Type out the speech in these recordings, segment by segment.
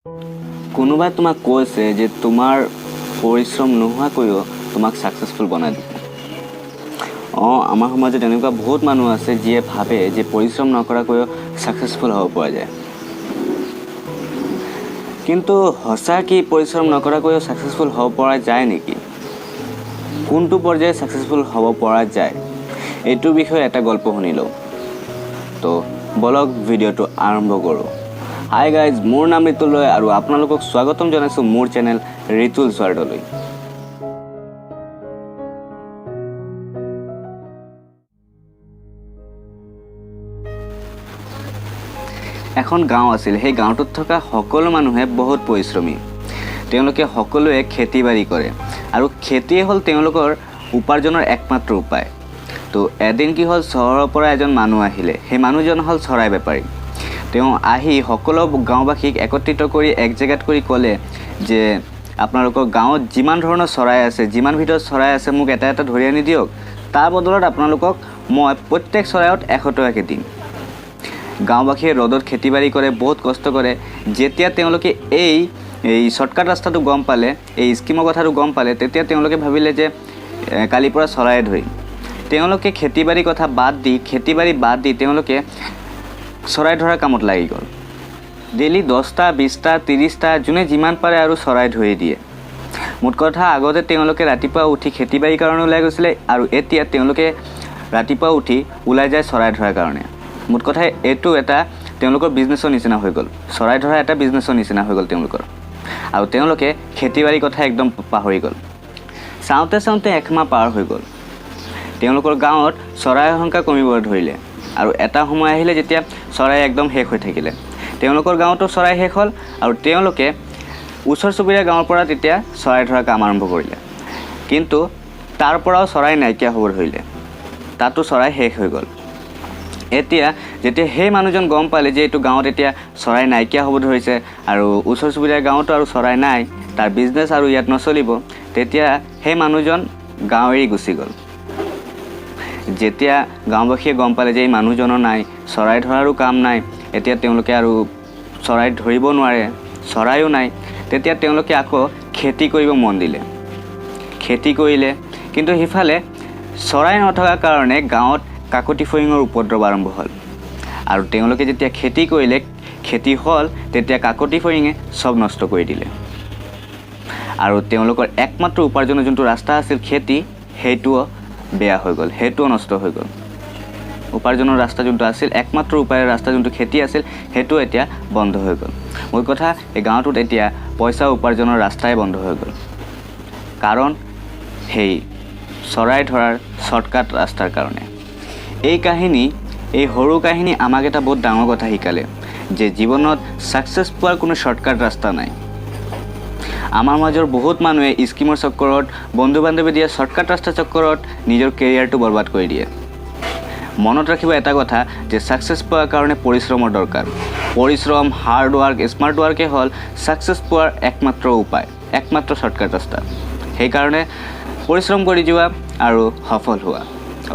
কোনোবাই তোমাক কৈছে যে তোমাৰ পৰিশ্ৰম নোহোৱাকৈও তোমাক ছাকচেছফুল বনাই দিব। আমাৰ সমাজত এনেকুৱা বহুত মানুহ আছে যিয়ে ভাবে যে পৰিশ্ৰম নকৰাকৈও ছাকচেছফুল হ'ব পৰা যায়। কিন্তু সঁচা কি পৰিশ্ৰম নকৰাকৈও ছাকচেছফুল হ'ব পৰা যায় নেকি? কোনটো পৰ্যায়ে ছাকচেছফুল হ'ব পৰা যায় এইটোৰ বিষয়ে এটা গল্প শুনি লওঁ। তো বলক ভিডিঅ'টো আৰম্ভ কৰোঁ। হাই গাইজ, মোৰ নাম ৰিতুল ৰয় আৰু আপোনালোকক স্বাগতম জনাইছোঁ মোৰ চেনেল ৰিতুল ৱাৰ্ল্ডলৈ। এখন গাঁও আছিল। সেই গাঁওটোত থকা সকলো মানুহে বহুত পৰিশ্ৰমী। তেওঁলোকে সকলোৱে খেতি বাৰী কৰে আৰু খেতিয়ে হ'ল তেওঁলোকৰ উপাৰ্জনৰ একমাত্ৰ উপায়। তো এদিন কি হ'ল, চহৰৰ পৰা এজন মানুহ আহিলে। সেই মানুহজন হ'ল চৰাই বেপাৰী। তেওঁ আহি সকলো গাঁওবাসীক একত্ৰিত কৰি এক জেগাত কৰি ক'লে যে আপোনালোকৰ গাঁৱত যিমান ধৰণৰ চৰাই আছে, যিমান ভিতৰত চৰাই আছে, মোক এটা এটা ধৰি আনি দিয়ক। তাৰ বদলত আপোনালোকক মই প্ৰত্যেক চৰাইত 100 টকাকৈ দিম। গাঁওবাসীয়ে ৰ'দত খেতি বাৰী কৰে, বহুত কষ্ট কৰে। যেতিয়া তেওঁলোকে এই শ্বৰ্টকাট ৰাস্তাটো গম পালে, এই স্কিমৰ কথাটো গম পালে, তেতিয়া তেওঁলোকে ভাবিলে যে কালিৰ পৰা চৰাই ধৰিম। তেওঁলোকে খেতি বাৰীৰ কথা বাদ দি তেওঁলোকে চৰাই ধৰাৰ কামত লাগি গ'ল। ডেইলি 10টা 20টা 30টা যোনে যিমান পাৰে আৰু চৰাই ধৰি দিয়ে। মুঠ কথা, আগতে তেওঁলোকে ৰাতিপুৱা উঠি খেতি বাৰীৰ কাৰণে ওলাই গৈছিলে আৰু এতিয়া তেওঁলোকে ৰাতিপুৱা উঠি ওলাই যায় চৰাই ধৰাৰ কাৰণে। মুঠ কথা, এইটো এটা তেওঁলোকৰ বিজনেছৰ নিচিনা হৈ গ'ল। চৰাই ধৰা এটা বিজনেছৰ নিচিনা হৈ গ'ল তেওঁলোকৰ। আৰু তেওঁলোকে খেতি বাৰীৰ কথা একদম পাহৰি গ'ল। চাওঁতে 1 মাহ পাৰ হৈ গ'ল। তেওঁলোকৰ গাঁৱত চৰাইৰ সংখ্যা কমিবলৈ ধৰিলে আৰু এটা সময় আহিলে যেতিয়া চৰাই একদম শেষ হৈ থাকিলে। তেওঁলোকৰ গাঁৱতো চৰাই শেষ হ'ল আৰু তেওঁলোকে ওচৰ চুবুৰীয়া গাঁৱৰ পৰা তেতিয়া চৰাই ধৰা কাম আৰম্ভ কৰিলে। কিন্তু তাৰ পৰাও চৰাই নাইকিয়া হ'ব ধৰিলে। তাতো চৰাই শেষ হৈ গ'ল। এতিয়া যেতিয়া সেই মানুহজন গম পালে যে এইটো গাঁৱত এতিয়া চৰাই নাইকিয়া হ'ব ধৰিছে আৰু ওচৰ চুবুৰীয়া গাঁৱতো আৰু চৰাই নাই, তাৰ বিজনেছ আৰু ইয়াত নচলিব, তেতিয়া সেই মানুহজন গাঁও এৰি গুচি গ'ল। যেতিয়া গাঁওবাসীয়ে গম পালে যে এই মানুহজনৰ নাই, চৰাই ধৰাৰো কাম নাই, এতিয়া তেওঁলোকে আৰু চৰাই ধৰিব নোৱাৰে, চৰাইও নাই, তেতিয়া তেওঁলোকে আকৌ খেতি কৰিব মন দিলে। খেতি কৰিলে, কিন্তু সিফালে চৰাই নথকাৰ কাৰণে গাঁৱত কাকতি ফৰিঙৰ উপদ্ৰৱ আৰম্ভ হ'ল। আৰু তেওঁলোকে যেতিয়া খেতি কৰিলে, খেতি হ'ল, তেতিয়া কাকতি ফৰিঙে চব নষ্ট কৰি দিলে। আৰু তেওঁলোকৰ একমাত্ৰ উপাৰ্জনৰ যোনটো ৰাস্তা আছিল খেতি, সেইটোও বেয়া হৈ গ'ল, সেইটোও নষ্ট হৈ গ'ল। উপাৰ্জনৰ ৰাস্তা যোনটো আছিল, একমাত্ৰ উপায়ৰ ৰাস্তা যোনটো খেতি আছিল, সেইটো এতিয়া বন্ধ হৈ গ'ল। মূল কথা, এই গাঁৱটোত এতিয়া পইচা উপাৰ্জনৰ ৰাস্তাই বন্ধ হৈ গ'ল। কাৰণ সেই চৰাই ধৰাৰ শ্বৰ্টকাট ৰাস্তাৰ কাৰণে। এই সৰু কাহিনী আমাক এটা বহুত ডাঙৰ কথা শিকালে যে জীৱনত ছাকচেছ পোৱাৰ কোনো শ্বৰ্টকাট ৰাস্তা নাই। আমাৰ মাজৰ বহুত মানুহে স্কিমৰ চক্কৰত, বন্ধু বান্ধৱী দিয়া শ্বৰ্টকাট ৰাস্তাৰ চক্কৰত নিজৰ কেৰিয়াৰটো বৰবাদ কৰি দিয়ে। মনত ৰাখিব এটা কথা যে ছাকচেছ পোৱাৰ কাৰণে পৰিশ্ৰমৰ দৰকাৰ। পৰিশ্ৰম, হাৰ্ড ৱাৰ্ক, স্মাৰ্ট ৱাৰ্কে হ'ল ছাকচেছ পোৱাৰ একমাত্ৰ উপায়, একমাত্ৰ শ্বৰ্টকাট ৰাস্তা। সেইকাৰণে পৰিশ্ৰম কৰি যোৱা আৰু সফল হোৱা।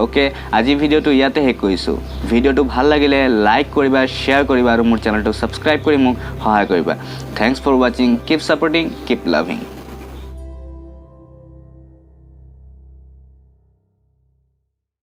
অ'কে, আজি ভিডিঅ'টো ইয়াতে শেষ কৰিছোঁ। ভিডিঅ'টো ভাল লাগিলে লাইক কৰিবা, শ্বেয়াৰ কৰিবা আৰু মোৰ চেনেলটো ছাবস্ক্ৰাইব কৰি মোক সহায় কৰিবা। থেংকছ ফৰ ৱাচিং, কিপ ছাপৰ্টিং, কিপ লাভিং।